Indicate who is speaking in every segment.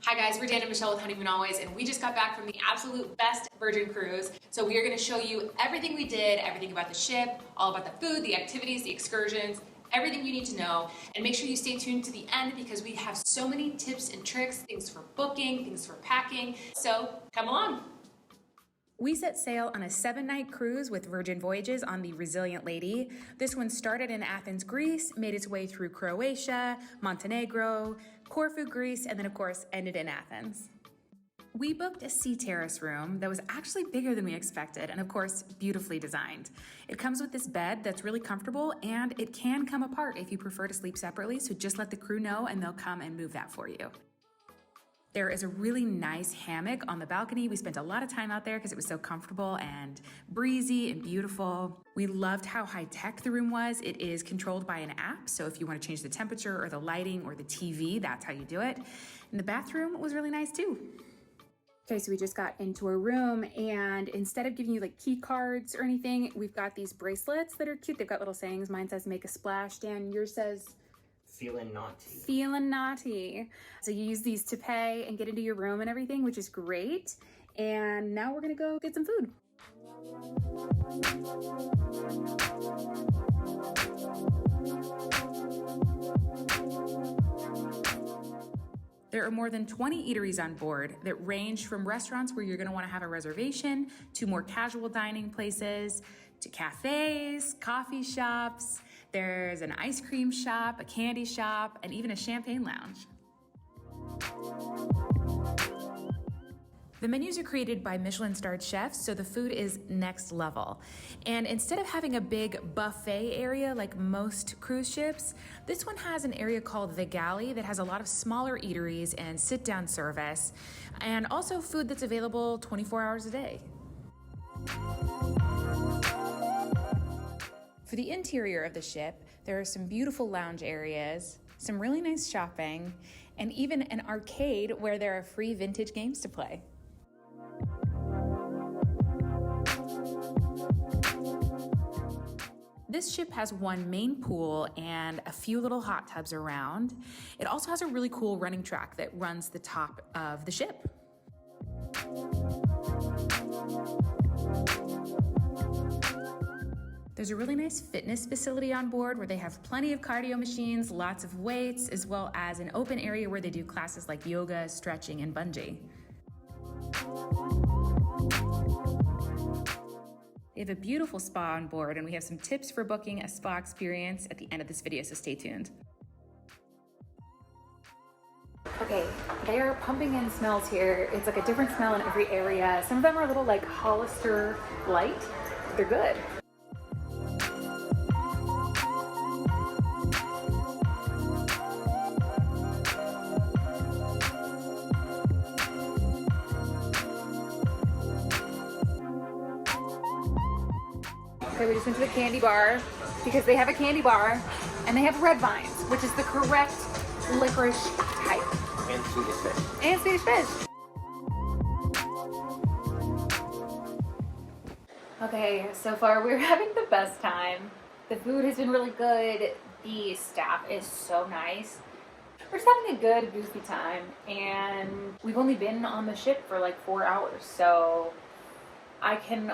Speaker 1: Hi guys, we're Dan and Michelle with Honeymoon Always, and we just got back from the absolute best Virgin cruise. So we are going to show you everything we did, everything about the ship, all about the food, the activities, the excursions, everything you need to know. And make sure you stay tuned to the end because we have so many tips and tricks, things for booking, things for packing. So come along. We set sail on a 7-night cruise with Virgin Voyages on the Resilient Lady. This one started in Athens, Greece, made its way through Croatia, Montenegro, Corfu, Greece, and then of course ended in Athens. We booked a sea terrace room that was actually bigger than we expected and of course beautifully designed. It comes with this bed that's really comfortable and it can come apart if you prefer to sleep separately, so just let the crew know and they'll come and move that for you. There is a really nice hammock on the balcony. We spent a lot of time out there because it was so comfortable and breezy and beautiful. We loved how high-tech the room was. It is controlled by an app, so if you want to change the temperature or the lighting or the TV, that's how you do it. And the bathroom was really nice too. Okay, so we just got into a room and instead of giving you like key cards or anything, we've got these bracelets that are cute. They've got little sayings. Mine says make a splash. Dan, yours says
Speaker 2: feeling naughty.
Speaker 1: Feeling naughty. So you use these to pay and get into your room and everything, which is great. And now we're gonna go get some food. There are more than 20 eateries on board that range from restaurants where you're gonna wanna have a reservation to more casual dining places, to cafes, coffee shops. There's an ice cream shop, a candy shop, and even a champagne lounge. The menus are created by Michelin-starred chefs, so the food is next level. And instead of having a big buffet area like most cruise ships, this one has an area called the galley that has a lot of smaller eateries and sit-down service, and also food that's available 24 hours a day. For the interior of the ship, there are some beautiful lounge areas, some really nice shopping, and even an arcade where there are free vintage games to play. This ship has one main pool and a few little hot tubs around. It also has a really cool running track that runs the top of the ship. There's a really nice fitness facility on board where they have plenty of cardio machines, lots of weights, as well as an open area where they do classes like yoga, stretching, and bungee. They have a beautiful spa on board, and we have some tips for booking a spa experience at the end of this video, so stay tuned. Okay, they are pumping in smells here. It's like a different smell in every area. Some of them are a little like Hollister light, but they're good. Okay, we just went to the candy bar because they have a candy bar and they have red vines, which is the correct licorice type.
Speaker 2: And Swedish fish.
Speaker 1: And Swedish fish. Okay, so far we're having the best time. The food has been really good. The staff is so nice. We're just having a good, goofy time. And we've only been on the ship for like 4 hours, so I can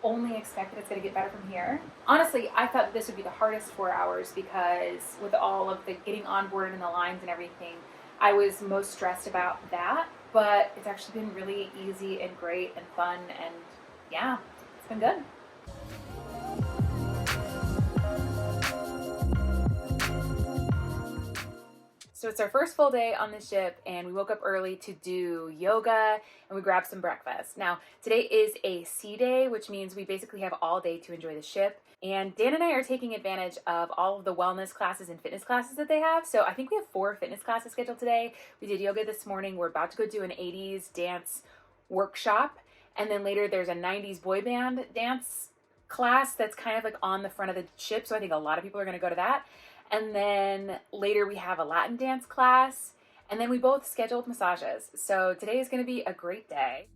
Speaker 1: only expect that it's going to get better from here. Honestly, I thought this would be the hardest 4 hours because with all of the getting on board and the lines and everything, I was most stressed about that, but it's actually been really easy and great and fun, and yeah, it's been good. So it's our first full day on the ship and we woke up early to do yoga and we grabbed some breakfast. Now, today is a sea day, which means we basically have all day to enjoy the ship. And Dan and I are taking advantage of all of the wellness classes and fitness classes that they have. So I think we have 4 fitness classes scheduled today. We did yoga this morning. We're about to go do an 80s dance workshop. And then later there's a 90s boy band dance class that's kind of like on the front of the ship. So I think a lot of people are going to go to that. And then later we have a Latin dance class, and then we both scheduled massages. So today is going to be a great day.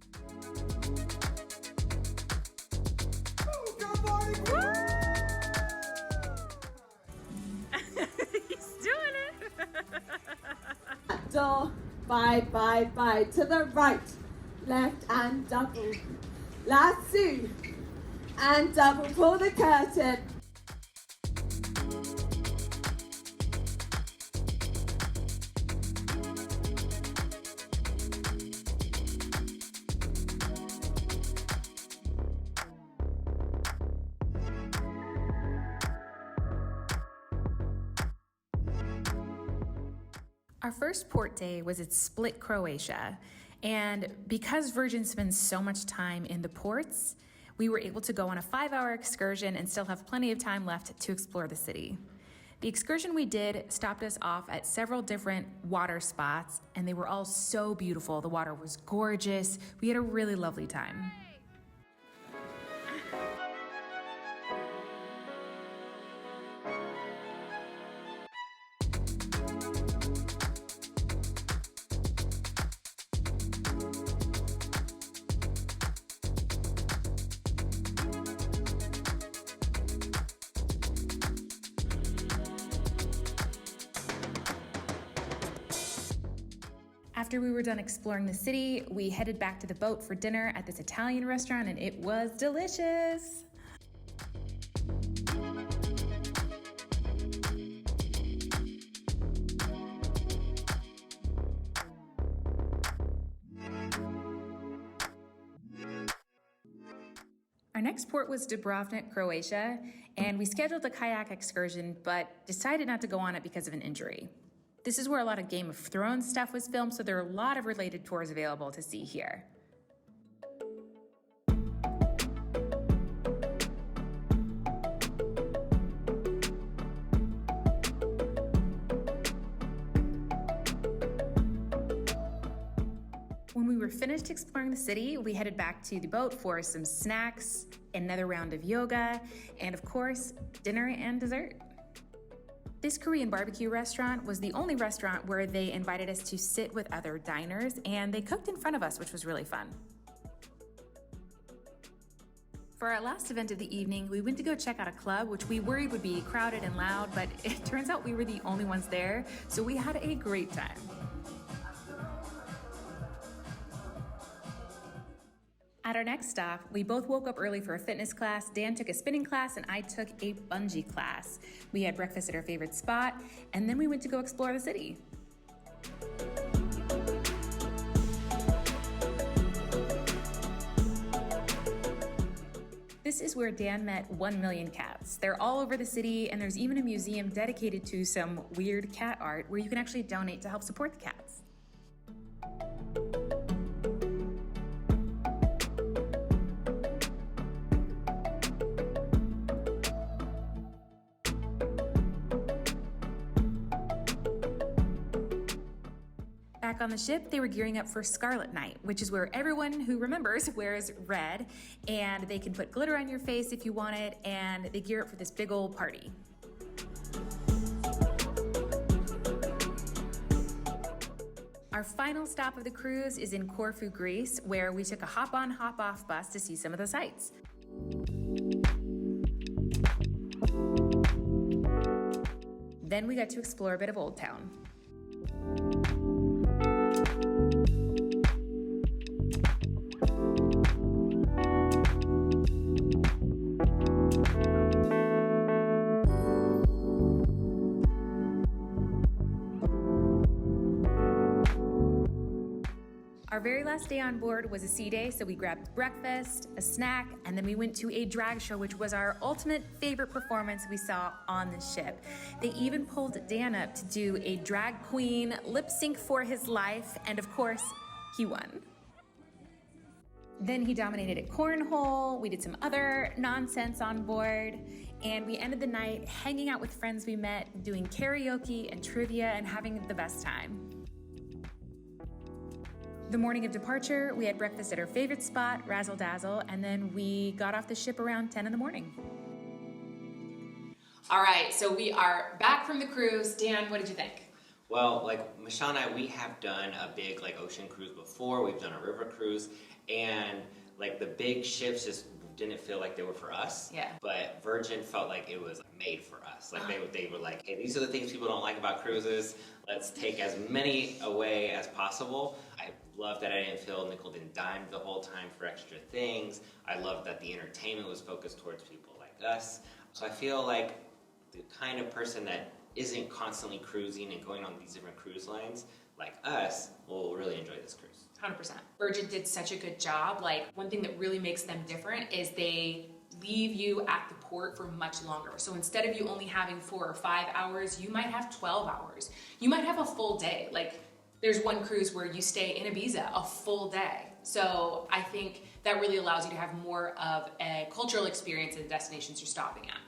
Speaker 3: Good morning.
Speaker 1: He's doing it.
Speaker 3: Don't Bye. To the right, left and double. Lasso and double. Pull the curtain.
Speaker 4: Our first port day was at Split, Croatia, and because Virgin spends so much time in the ports, we were able to go on a 5-hour excursion and still have plenty of time left to explore the city. The excursion we did stopped us off at several different water spots, and they were all so beautiful. The water was gorgeous. We had a really lovely time. After we were done exploring the city, we headed back to the boat for dinner at this Italian restaurant, and it was delicious. Our next port was Dubrovnik, Croatia, and we scheduled a kayak excursion, but decided not to go on it because of an injury. This is where a lot of Game of Thrones stuff was filmed, so there are a lot of related tours available to see here. When we were finished exploring the city, we headed back to the boat for some snacks, another round of yoga, and of course, dinner and dessert. This Korean barbecue restaurant was the only restaurant where they invited us to sit with other diners, and they cooked in front of us, which was really fun. For our last event of the evening, we went to go check out a club, which we worried would be crowded and loud, but it turns out we were the only ones there, so we had a great time. At our next stop, we both woke up early for a fitness class. Dan took a spinning class and I took a bungee class. We had breakfast at our favorite spot, and then we went to go explore the city. This is where Dan met 1 million cats. They're all over the city, and there's even a museum dedicated to some weird cat art where you can actually donate to help support the cats. Back on the ship, they were gearing up for Scarlet Night, which is where everyone who remembers wears red, and they can put glitter on your face if you want it, and they gear up for this big old party. Our final stop of the cruise is in Corfu, Greece, where we took a hop-on, hop-off bus to see some of the sights. Then we got to explore a bit of Old Town. Our very last day on board was a sea day, so we grabbed breakfast, a snack, and then we went to a drag show, which was our ultimate favorite performance we saw on the ship. They even pulled Dan up to do a drag queen lip sync for his life, and of course, he won. Then he dominated at cornhole, we did some other nonsense on board, and we ended the night hanging out with friends we met, doing karaoke and trivia, and having the best time. The morning of departure, we had breakfast at our favorite spot, Razzle Dazzle, and then we got off the ship around 10 in the morning.
Speaker 1: All right, so we are back from the cruise. Dan, what did you think?
Speaker 2: Well, like Michelle and I, we have done a big ocean cruise before. We've done a river cruise, and like the big ships just didn't feel like they were for us.
Speaker 1: Yeah.
Speaker 2: But Virgin felt like it was made for us. Like they were like, hey, these are the things people don't like about cruises. Let's take as many away as possible. I love that I didn't feel nickel and dimed the whole time for extra things. I love that the entertainment was focused towards people like us. So I feel like the kind of person that isn't constantly cruising and going on these different cruise lines like us will really enjoy this cruise.
Speaker 1: 100%. Virgin did such a good job. Like, one thing that really makes them different is they leave you at the port for much longer. So instead of you only having 4 or 5 hours, you might have 12 hours. You might have a full day. Like, there's one cruise where you stay in Ibiza a full day. So I think that really allows you to have more of a cultural experience in the destinations you're stopping at.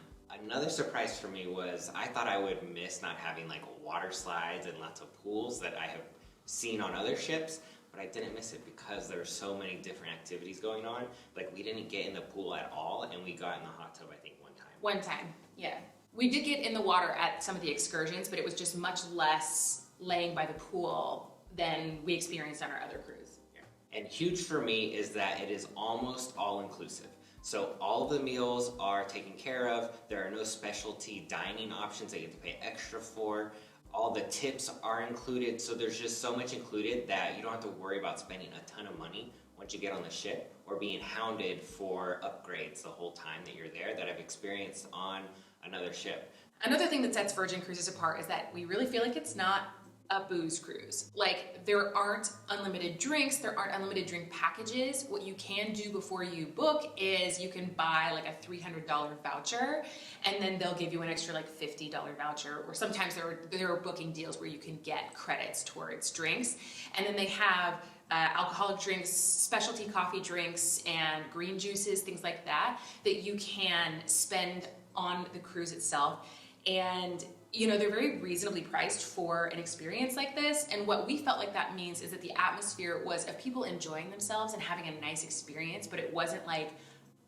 Speaker 2: Another surprise for me was I thought I would miss not having like water slides and lots of pools that I have seen on other ships, but I didn't miss it because there were so many different activities going on. Like, we didn't get in the pool at all, and we got in the hot tub, I think, one time.
Speaker 1: One time, yeah. We did get in the water at some of the excursions, but it was just much less laying by the pool than we experienced on our other cruise.
Speaker 2: Yeah. And huge for me is that it is almost all inclusive. So all the meals are taken care of. There are no specialty dining options that you have to pay extra for. All the tips are included. So there's just so much included that you don't have to worry about spending a ton of money once you get on the ship or being hounded for upgrades the whole time that you're there that I've experienced on another ship.
Speaker 1: Another thing that sets Virgin Cruises apart is that we really feel like it's not a booze cruise. Like, there aren't unlimited drinks, there aren't unlimited drink packages. What you can do before you book is you can buy like a $300 voucher, and then they'll give you an extra like $50 voucher, or sometimes there are booking deals where you can get credits towards drinks. And then they have alcoholic drinks, specialty coffee drinks, and green juices, things like that, that you can spend on the cruise itself. And you know, they're very reasonably priced for an experience like this. And what we felt like that means is that the atmosphere was of people enjoying themselves and having a nice experience, but it wasn't like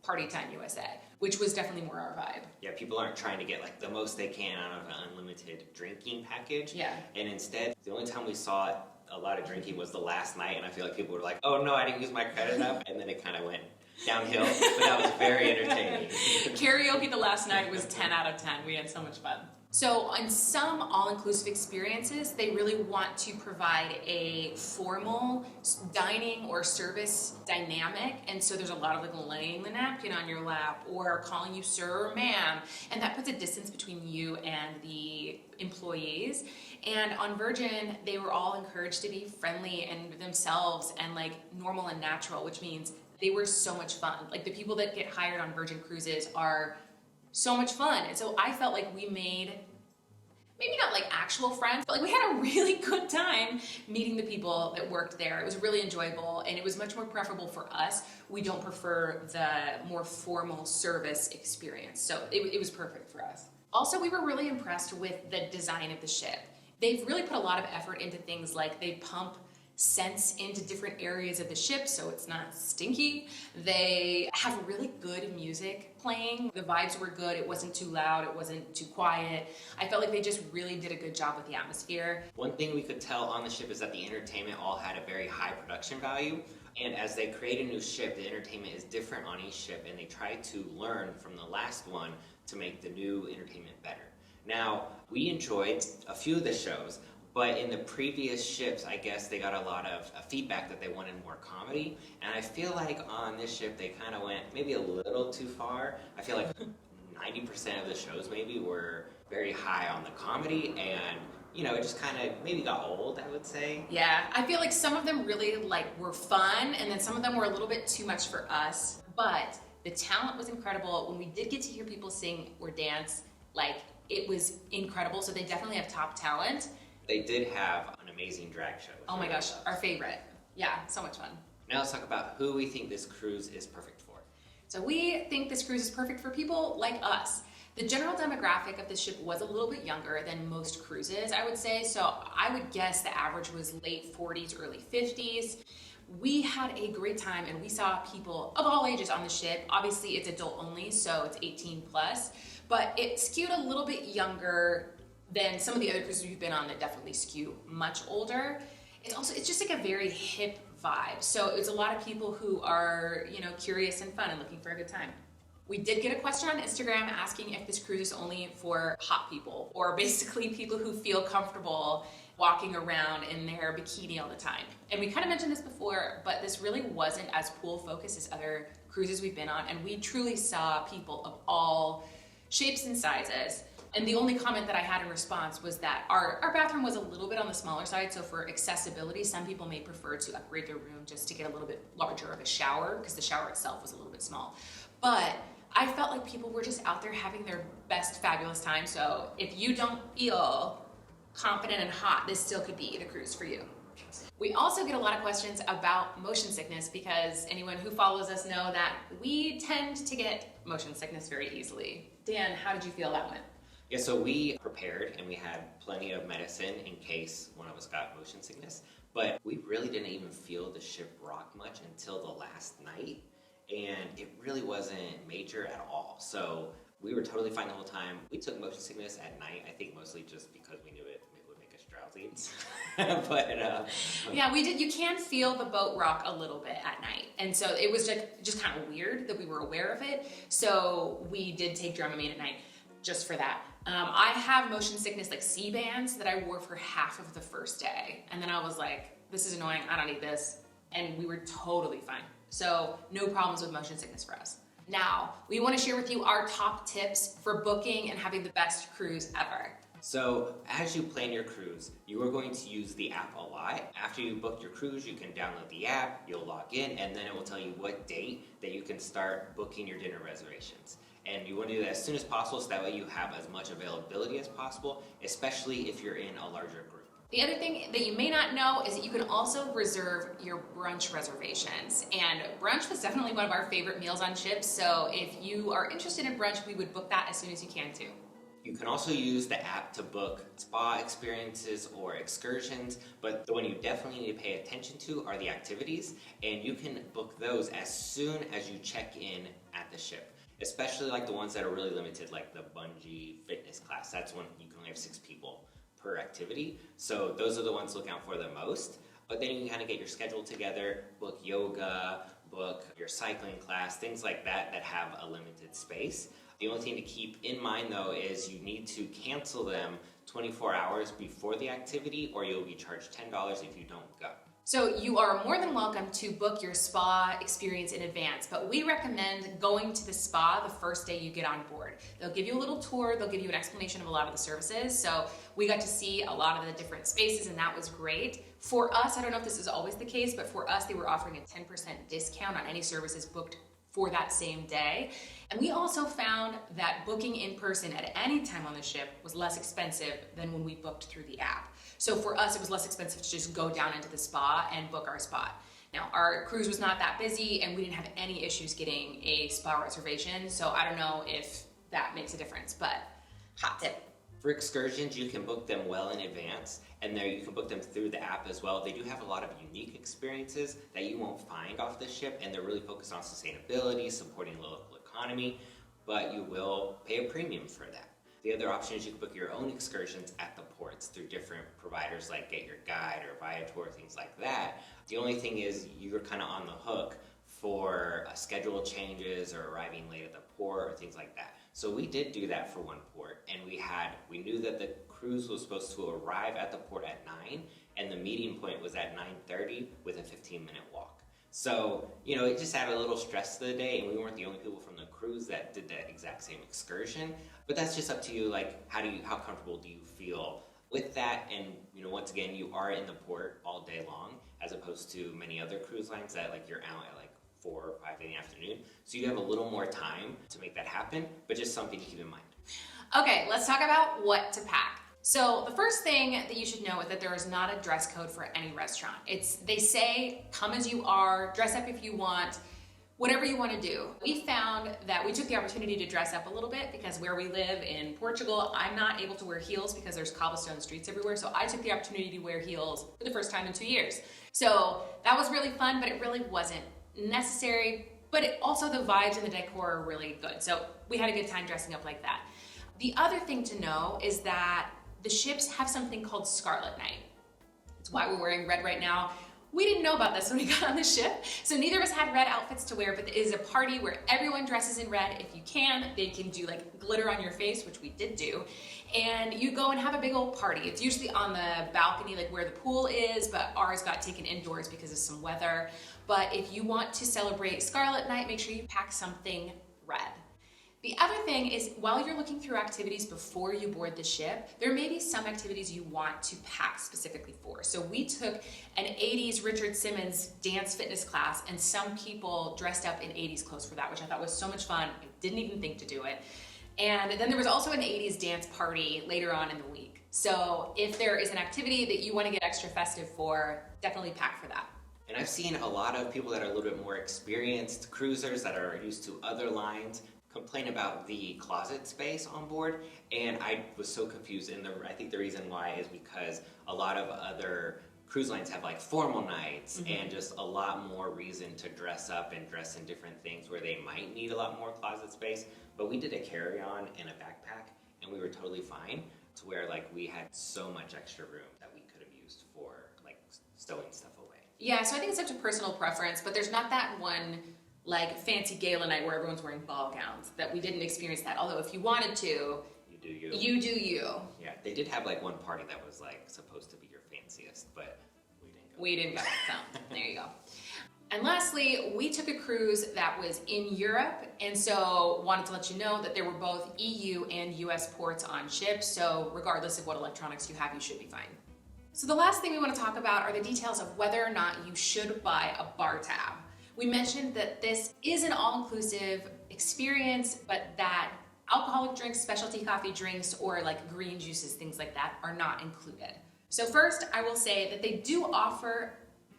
Speaker 1: Party Time USA, which was definitely more our vibe.
Speaker 2: Yeah, people aren't trying to get like the most they can out of an unlimited drinking package.
Speaker 1: Yeah.
Speaker 2: And instead, the only time we saw a lot of drinking was the last night, and I feel like people were like, oh no, I didn't use my credit up, and then it kind of went downhill, but that was very entertaining.
Speaker 1: Karaoke the last night was 10 out of 10. We had so much fun. So on some all-inclusive experiences, they really want to provide a formal dining or service dynamic. And so there's a lot of like laying the napkin on your lap or calling you sir or ma'am. And that puts a distance between you and the employees. And on Virgin, they were all encouraged to be friendly and themselves and like normal and natural, which means they were so much fun. Like, the people that get hired on Virgin Cruises are so much fun. And so I felt like we made, maybe not like actual friends, but like we had a really good time meeting the people that worked there. It was really enjoyable, and it was much more preferable for us. We don't prefer the more formal service experience. So it was perfect for us. Also, we were really impressed with the design of the ship. They've really put a lot of effort into things like they pump scents into different areas of the ship so it's not stinky. They have really good music playing. The vibes were good. It wasn't too loud. It wasn't too quiet. I felt like they just really did a good job with the atmosphere.
Speaker 2: One thing we could tell on the ship is that the entertainment all had a very high production value. And as they create a new ship, the entertainment is different on each ship, and they try to learn from the last one to make the new entertainment better. Now, we enjoyed a few of the shows, but in the previous ships, I guess they got a lot of feedback that they wanted more comedy. And I feel like on this ship, they kind of went maybe a little too far. I feel like 90% of the shows maybe were very high on the comedy, and you know, it just kind of maybe got old, I would say.
Speaker 1: Yeah, I feel like some of them really like were fun, and then some of them were a little bit too much for us. But the talent was incredible. When we did get to hear people sing or dance, like, it was incredible. So they definitely have top talent.
Speaker 2: They did have an amazing drag show.
Speaker 1: Oh my gosh, our favorite. Yeah, so much fun.
Speaker 2: Now let's talk about who we think this cruise is perfect for.
Speaker 1: So we think this cruise is perfect for people like us. The general demographic of this ship was a little bit younger than most cruises, I would say. So I would guess the average was late 40s, early 50s. We had a great time, and we saw people of all ages on the ship. Obviously, it's adult only, so it's 18 plus, but it skewed a little bit younger than some of the other cruises we've been on that definitely skew much older. It's just like a very hip vibe. So it's a lot of people who are, curious and fun and looking for a good time. We did get a question on Instagram asking if this cruise is only for hot people, or basically people who feel comfortable walking around in their bikini all the time. And we kind of mentioned this before, but this really wasn't as pool focused as other cruises we've been on, and we truly saw people of all shapes and sizes. And the only comment that I had in response was that our bathroom was a little bit on the smaller side, so for accessibility, some people may prefer to upgrade their room just to get a little bit larger of a shower, because the shower itself was a little bit small. But I felt like people were just out there having their best fabulous time, so if you don't feel confident and hot, this still could be the cruise for you. We also get a lot of questions about motion sickness, because anyone who follows us know that we tend to get motion sickness very easily. Dan, how did you feel that went?
Speaker 2: Yeah, so we prepared and we had plenty of medicine in case one of us got motion sickness, but we really didn't even feel the ship rock much until the last night, and it really wasn't major at all. So we were totally fine the whole time. We took motion sickness at night, I think mostly just because we knew it would make us drowsy.
Speaker 1: Yeah, we did. You can feel the boat rock a little bit at night, and so it was just kind of weird that we were aware of it. So we did take Dramamine at night just for that. I have motion sickness, like sea bands, that I wore for half of the first day, and then I was like, this is annoying, I don't need this, and we were totally fine. So no problems with motion sickness for us. Now, we want to share with you our top tips for booking and having the best cruise ever.
Speaker 2: So as you plan your cruise, you are going to use the app a lot. After you book your cruise, you can download the app, you'll log in, and then it will tell you what date that you can start booking your dinner reservations. And you want to do that as soon as possible, so that way you have as much availability as possible, especially if you're in a larger group.
Speaker 1: The other thing that you may not know is that you can also reserve your brunch reservations. And brunch was definitely one of our favorite meals on ships, so if you are interested in brunch, we would book that as soon as you can too.
Speaker 2: You can also use the app to book spa experiences or excursions, but the one you definitely need to pay attention to are the activities, and you can book those as soon as you check in at the ship. Especially like the ones that are really limited, like the bungee fitness class. That's when you can only have 6 people per activity. So those are the ones to look out for the most. But then you can kind of get your schedule together, book yoga, book your cycling class, things like that that have a limited space. The only thing to keep in mind though is you need to cancel them 24 hours before the activity, or you'll be charged $10 if you don't go.
Speaker 1: So you are more than welcome to book your spa experience in advance, but we recommend going to the spa the first day you get on board. They'll give you a little tour, they'll give you an explanation of a lot of the services. So we got to see a lot of the different spaces, and that was great. For us, I don't know if this is always the case, but for us, they were offering a 10% discount on any services booked for that same day. And we also found that booking in person at any time on the ship was less expensive than when we booked through the app. So for us, it was less expensive to just go down into the spa and book our spot. Now, our cruise was not that busy and we didn't have any issues getting a spa reservation, so I don't know if that makes a difference, but hot tip.
Speaker 2: For excursions, you can book them well in advance, and there you can book them through the app as well. They do have a lot of unique experiences that you won't find off the ship, and they're really focused on sustainability, supporting the local economy, but you will pay a premium for that. The other option is you can book your own excursions at the ports through different providers like Get Your Guide or Viator, things like that. The only thing is you're kind of on the hook for schedule changes or arriving late at the port or things like that. So we did do that for one port, and we knew that the cruise was supposed to arrive at the port at 9, and the meeting point was at 9:30 with a 15-minute walk. So, it just added a little stress to the day, and we weren't the only people from the cruise that did that exact same excursion. But that's just up to you, like, how comfortable do you feel with that? And, once again, you are in the port all day long, as opposed to many other cruise lines that, like, you're out at, like, 4 or 5 in the afternoon. So you have a little more time to make that happen, but just something to keep in mind.
Speaker 1: Okay, let's talk about what to pack. So the first thing that you should know is that there is not a dress code for any restaurant. They say, come as you are, dress up if you want, whatever you want to do. We found that we took the opportunity to dress up a little bit because where we live in Portugal, I'm not able to wear heels because there's cobblestone streets everywhere. So I took the opportunity to wear heels for the first time in 2 years. So that was really fun, but it really wasn't necessary. But also the vibes and the decor are really good. So we had a good time dressing up like that. The other thing to know is that the ships have something called Scarlet Night. It's why we're wearing red right now. We didn't know about this when we got on the ship, so neither of us had red outfits to wear, but it is a party where everyone dresses in red. If you can, they can do like glitter on your face, which we did do, and you go and have a big old party. It's usually on the balcony, like where the pool is, but ours got taken indoors because of some weather. But if you want to celebrate Scarlet Night, make sure you pack something red. The other thing is, while you're looking through activities before you board the ship, there may be some activities you want to pack specifically for. So we took an 80s Richard Simmons dance fitness class, and some people dressed up in 80s clothes for that, which I thought was so much fun. I didn't even think to do it. And then there was also an 80s dance party later on in the week. So if there is an activity that you want to get extra festive for, definitely pack for that.
Speaker 2: And I've seen a lot of people that are a little bit more experienced cruisers that are used to other lines complain about the closet space on board, and I was so confused, and I think the reason why is because a lot of other cruise lines have like formal nights and just a lot more reason to dress up and dress in different things where they might need a lot more closet space. But we did a carry-on and a backpack, and we were totally fine, to where like we had so much extra room that we could have used for like stowing stuff away.
Speaker 1: Yeah, so I think it's such a personal preference, but there's not that one like fancy gala night where everyone's wearing ball gowns, that we didn't experience that. Although if you wanted to,
Speaker 2: You do you.
Speaker 1: you do you.
Speaker 2: Yeah, they did have like one party that was like supposed to be your fanciest, but we didn't go.
Speaker 1: We didn't go, so there you go. And lastly, we took a cruise that was in Europe, and so wanted to let you know that there were both EU and US ports on ships, so regardless of what electronics you have, you should be fine. So the last thing we want to talk about are the details of whether or not you should buy a bar tab. We mentioned that this is an all-inclusive experience, but that alcoholic drinks, specialty coffee drinks, or like green juices, things like that, are not included. So first, I will say that they do offer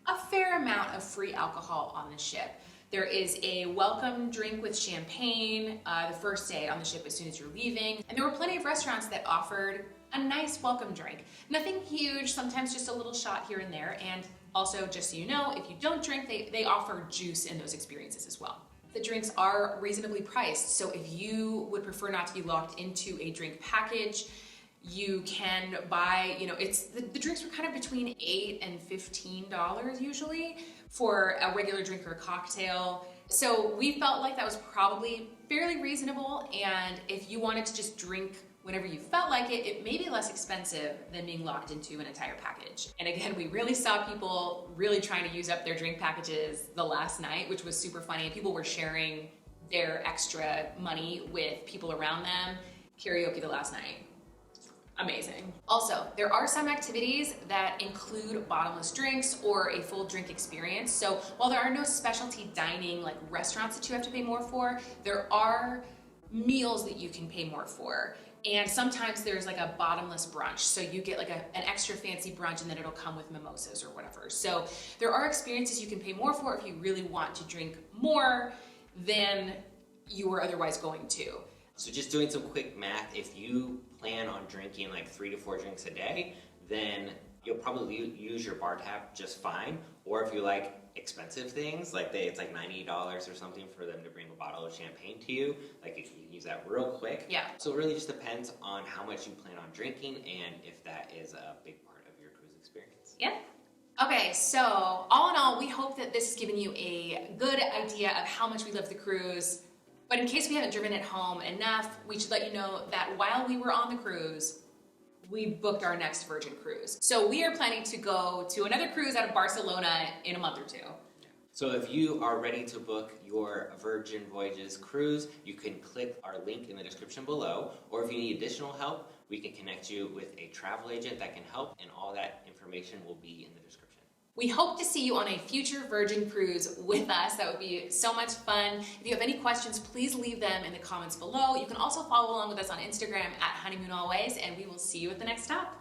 Speaker 1: a fair amount of free alcohol on the ship. There is a welcome drink with champagne the first day on the ship as soon as you're leaving, and there were plenty of restaurants that offered a nice welcome drink. Nothing huge, sometimes just a little shot here and there, and also, just so you know, if you don't drink, they offer juice in those experiences as well. The drinks are reasonably priced, so if you would prefer not to be locked into a drink package, you can buy, the drinks were kind of between $8 and $15 usually for a regular drink or a cocktail. So we felt like that was probably fairly reasonable, and if you wanted to just drink whenever you felt like it, it may be less expensive than being locked into an entire package. And again, we really saw people really trying to use up their drink packages the last night, which was super funny. People were sharing their extra money with people around them. Karaoke the last night. Amazing. Also, there are some activities that include bottomless drinks or a full drink experience. So while there are no specialty dining like restaurants that you have to pay more for, there are meals that you can pay more for. And sometimes there's like a bottomless brunch. So you get like an extra fancy brunch, and then it'll come with mimosas or whatever. So there are experiences you can pay more for if you really want to drink more than you were otherwise going to.
Speaker 2: So just doing some quick math, if you plan on drinking like 3 to 4 drinks a day, then you'll probably use your bar tab just fine. Or if you like expensive things, like it's like $90 or something for them to bring a bottle of champagne to you, like you can use that real quick.
Speaker 1: Yeah.
Speaker 2: So it really just depends on how much you plan on drinking and if that is a big part of your cruise experience.
Speaker 1: Yeah. Okay, so all in all, we hope that this has given you a good idea of how much we love the cruise. But in case we haven't driven it home enough, we should let you know that while we were on the cruise, we booked our next Virgin cruise. So we are planning to go to another cruise out of Barcelona in a month or two.
Speaker 2: So if you are ready to book your Virgin Voyages cruise, you can click our link in the description below, or if you need additional help, we can connect you with a travel agent that can help, and all that information will be in the description.
Speaker 1: We hope to see you on a future Virgin cruise with us. That would be so much fun. If you have any questions, please leave them in the comments below. You can also follow along with us on Instagram at Honeymoon Always, and we will see you at the next stop.